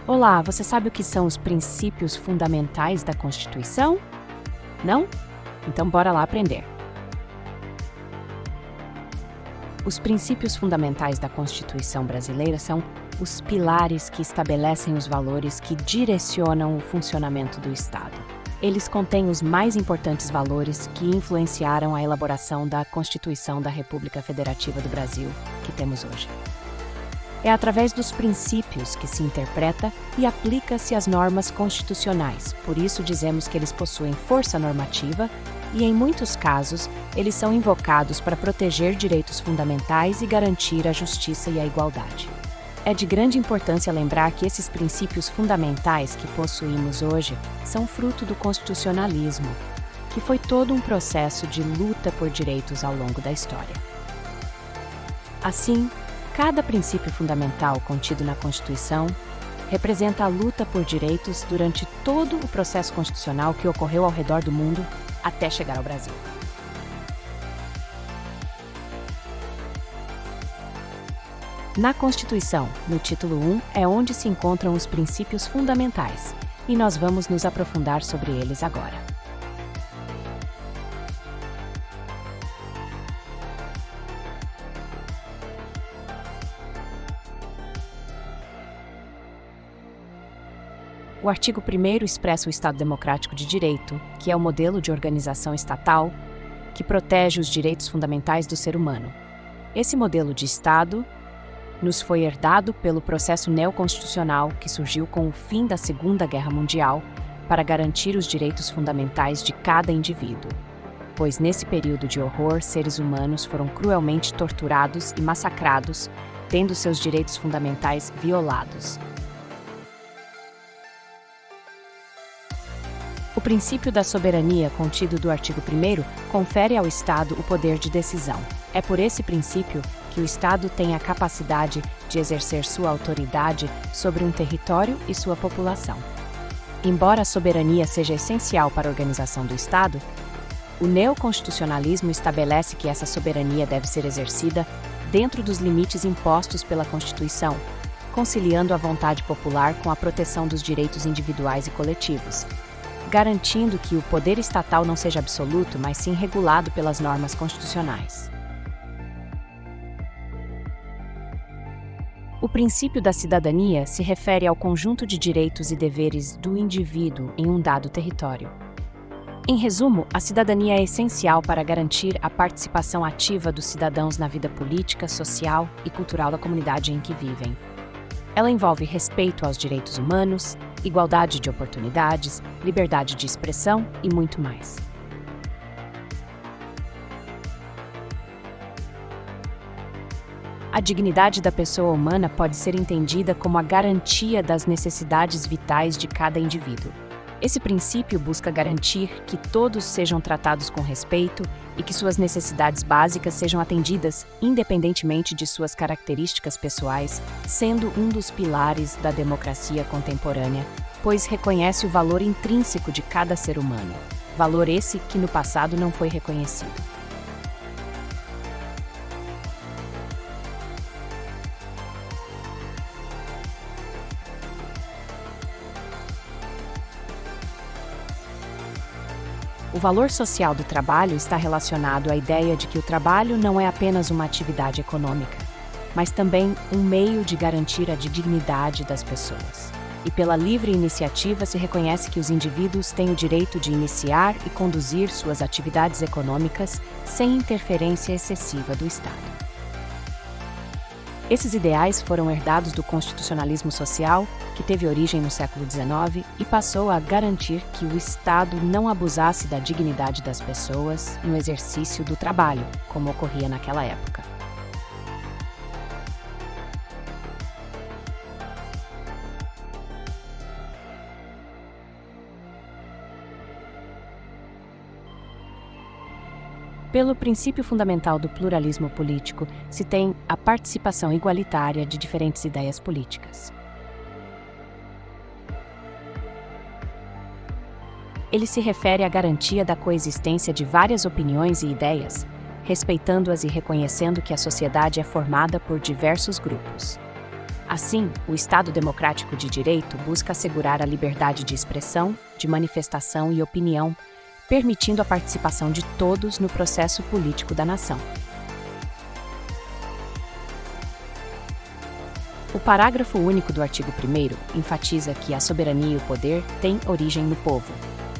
Olá, você sabe o que são os princípios fundamentais da Constituição? Não? Então bora lá aprender. Os princípios fundamentais da Constituição brasileira são os pilares que estabelecem os valores que direcionam o funcionamento do Estado. Eles contêm os mais importantes valores que influenciaram a elaboração da Constituição da República Federativa do Brasil, que temos hoje. É através dos princípios que se interpreta e aplica-se as normas constitucionais, por isso dizemos que eles possuem força normativa e, em muitos casos, eles são invocados para proteger direitos fundamentais e garantir a justiça e a igualdade. É de grande importância lembrar que esses princípios fundamentais que possuímos hoje são fruto do constitucionalismo, que foi todo um processo de luta por direitos ao longo da história. Assim, cada princípio fundamental contido na Constituição representa a luta por direitos durante todo o processo constitucional que ocorreu ao redor do mundo até chegar ao Brasil. Na Constituição, no título 1, é onde se encontram os princípios fundamentais, e nós vamos nos aprofundar sobre eles agora. O artigo 1º expressa o Estado Democrático de Direito, que é o modelo de organização estatal que protege os direitos fundamentais do ser humano. Esse modelo de Estado nos foi herdado pelo processo neoconstitucional que surgiu com o fim da Segunda Guerra Mundial para garantir os direitos fundamentais de cada indivíduo, pois nesse período de horror, seres humanos foram cruelmente torturados e massacrados, tendo seus direitos fundamentais violados. O princípio da soberania contido do artigo 1º confere ao Estado o poder de decisão. É por esse princípio que o Estado tem a capacidade de exercer sua autoridade sobre um território e sua população. Embora a soberania seja essencial para a organização do Estado, o neoconstitucionalismo estabelece que essa soberania deve ser exercida dentro dos limites impostos pela Constituição, conciliando a vontade popular com a proteção dos direitos individuais e coletivos, garantindo que o poder estatal não seja absoluto, mas sim regulado pelas normas constitucionais. O princípio da cidadania se refere ao conjunto de direitos e deveres do indivíduo em um dado território. Em resumo, a cidadania é essencial para garantir a participação ativa dos cidadãos na vida política, social e cultural da comunidade em que vivem. Ela envolve respeito aos direitos humanos, igualdade de oportunidades, liberdade de expressão e muito mais. A dignidade da pessoa humana pode ser entendida como a garantia das necessidades vitais de cada indivíduo. Esse princípio busca garantir que todos sejam tratados com respeito e que suas necessidades básicas sejam atendidas independentemente de suas características pessoais, sendo um dos pilares da democracia contemporânea, pois reconhece o valor intrínseco de cada ser humano, valor esse que no passado não foi reconhecido. O valor social do trabalho está relacionado à ideia de que o trabalho não é apenas uma atividade econômica, mas também um meio de garantir a dignidade das pessoas. E pela livre iniciativa se reconhece que os indivíduos têm o direito de iniciar e conduzir suas atividades econômicas sem interferência excessiva do Estado. Esses ideais foram herdados do constitucionalismo social, que teve origem no século XIX e passou a garantir que o Estado não abusasse da dignidade das pessoas no exercício do trabalho, como ocorria naquela época. Pelo princípio fundamental do pluralismo político, se tem a participação igualitária de diferentes ideias políticas. Ele se refere à garantia da coexistência de várias opiniões e ideias, respeitando-as e reconhecendo que a sociedade é formada por diversos grupos. Assim, o Estado democrático de direito busca assegurar a liberdade de expressão, de manifestação e opinião, permitindo a participação de todos no processo político da nação. O parágrafo único do artigo 1º enfatiza que a soberania e o poder têm origem no povo,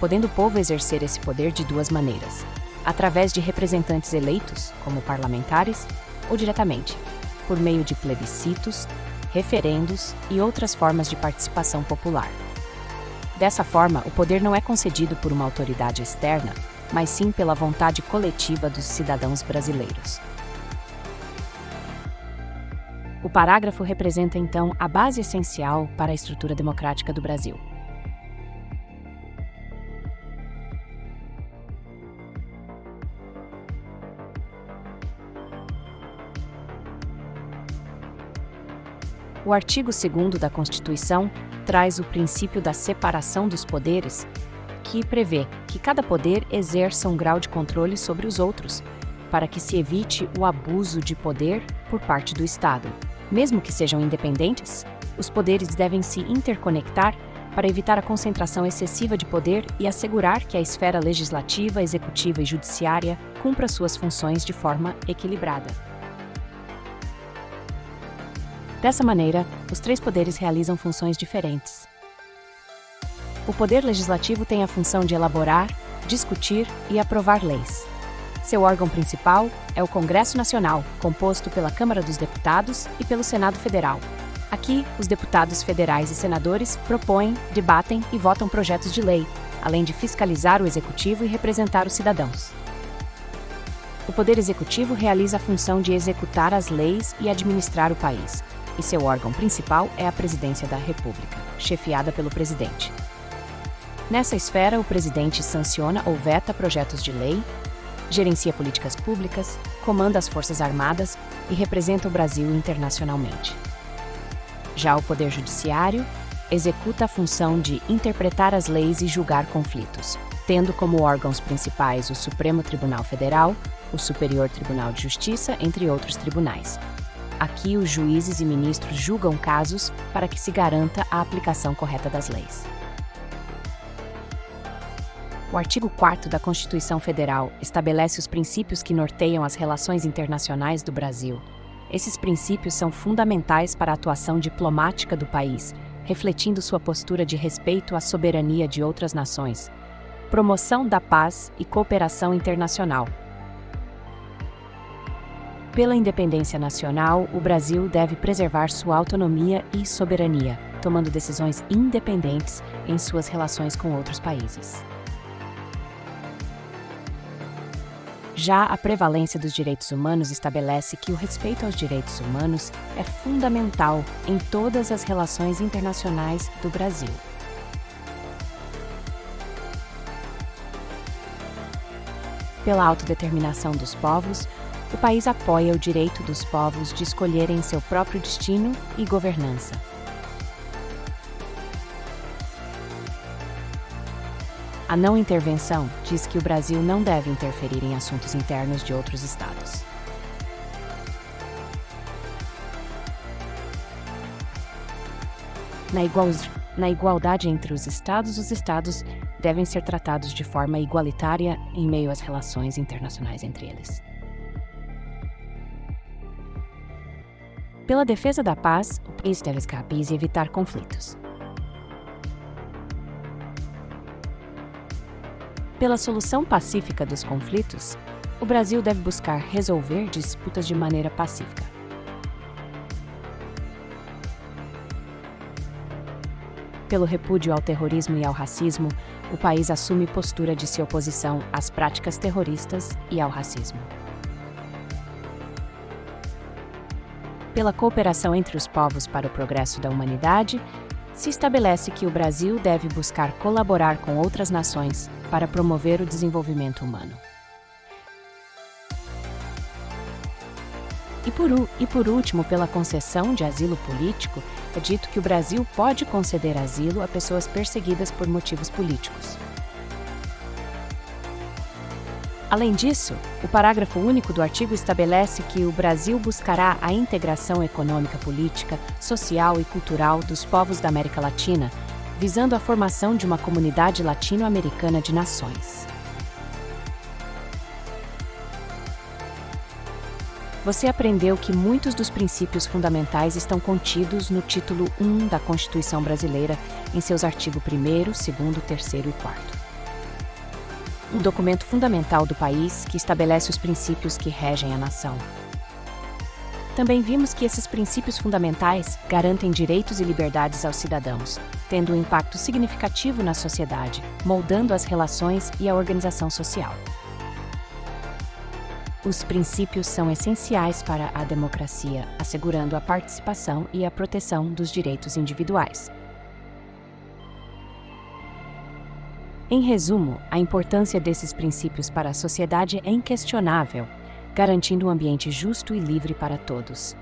podendo o povo exercer esse poder de duas maneiras: através de representantes eleitos, como parlamentares, ou diretamente, por meio de plebiscitos, referendos e outras formas de participação popular. Dessa forma, o poder não é concedido por uma autoridade externa, mas sim pela vontade coletiva dos cidadãos brasileiros. O parágrafo representa, então, a base essencial para a estrutura democrática do Brasil. O artigo 2º da Constituição traz o princípio da separação dos poderes, que prevê que cada poder exerça um grau de controle sobre os outros, para que se evite o abuso de poder por parte do Estado. Mesmo que sejam independentes, os poderes devem se interconectar para evitar a concentração excessiva de poder e assegurar que a esfera legislativa, executiva e judiciária cumpra suas funções de forma equilibrada. Dessa maneira, os três poderes realizam funções diferentes. O poder legislativo tem a função de elaborar, discutir e aprovar leis. Seu órgão principal é o Congresso Nacional, composto pela Câmara dos Deputados e pelo Senado Federal. Aqui, os deputados federais e senadores propõem, debatem e votam projetos de lei, além de fiscalizar o executivo e representar os cidadãos. O Poder Executivo realiza a função de executar as leis e administrar o país, e seu órgão principal é a Presidência da República, chefiada pelo presidente. Nessa esfera, o presidente sanciona ou veta projetos de lei, gerencia políticas públicas, comanda as Forças Armadas e representa o Brasil internacionalmente. Já o Poder Judiciário executa a função de interpretar as leis e julgar conflitos, tendo como órgãos principais o Supremo Tribunal Federal, o Superior Tribunal de Justiça, entre outros tribunais. Aqui, os juízes e ministros julgam casos para que se garanta a aplicação correta das leis. O artigo 4º da Constituição Federal estabelece os princípios que norteiam as relações internacionais do Brasil. Esses princípios são fundamentais para a atuação diplomática do país, refletindo sua postura de respeito à soberania de outras nações, promoção da paz e cooperação internacional. Pela independência nacional, o Brasil deve preservar sua autonomia e soberania, tomando decisões independentes em suas relações com outros países. Já a prevalência dos direitos humanos estabelece que o respeito aos direitos humanos é fundamental em todas as relações internacionais do Brasil. Pela autodeterminação dos povos, o país apoia o direito dos povos de escolherem seu próprio destino e governança. A não intervenção diz que o Brasil não deve interferir em assuntos internos de outros estados. Na igualdade entre os estados devem ser tratados de forma igualitária em meio às relações internacionais entre eles. Pela defesa da paz, o país deve escapar e evitar conflitos. Pela solução pacífica dos conflitos, o Brasil deve buscar resolver disputas de maneira pacífica. Pelo repúdio ao terrorismo e ao racismo, o país assume postura de sua oposição às práticas terroristas e ao racismo. Pela cooperação entre os povos para o progresso da humanidade, se estabelece que o Brasil deve buscar colaborar com outras nações para promover o desenvolvimento humano. E por último, pela concessão de asilo político, é dito que o Brasil pode conceder asilo a pessoas perseguidas por motivos políticos. Além disso, o parágrafo único do artigo estabelece que o Brasil buscará a integração econômica, política, social e cultural dos povos da América Latina, visando a formação de uma comunidade latino-americana de nações. Você aprendeu que muitos dos princípios fundamentais estão contidos no título 1 da Constituição Brasileira, em seus artigos 1º, 2º, 3º e 4º. Um documento fundamental do país que estabelece os princípios que regem a nação. Também vimos que esses princípios fundamentais garantem direitos e liberdades aos cidadãos, tendo um impacto significativo na sociedade, moldando as relações e a organização social. Os princípios são essenciais para a democracia, assegurando a participação e a proteção dos direitos individuais. Em resumo, a importância desses princípios para a sociedade é inquestionável, garantindo um ambiente justo e livre para todos.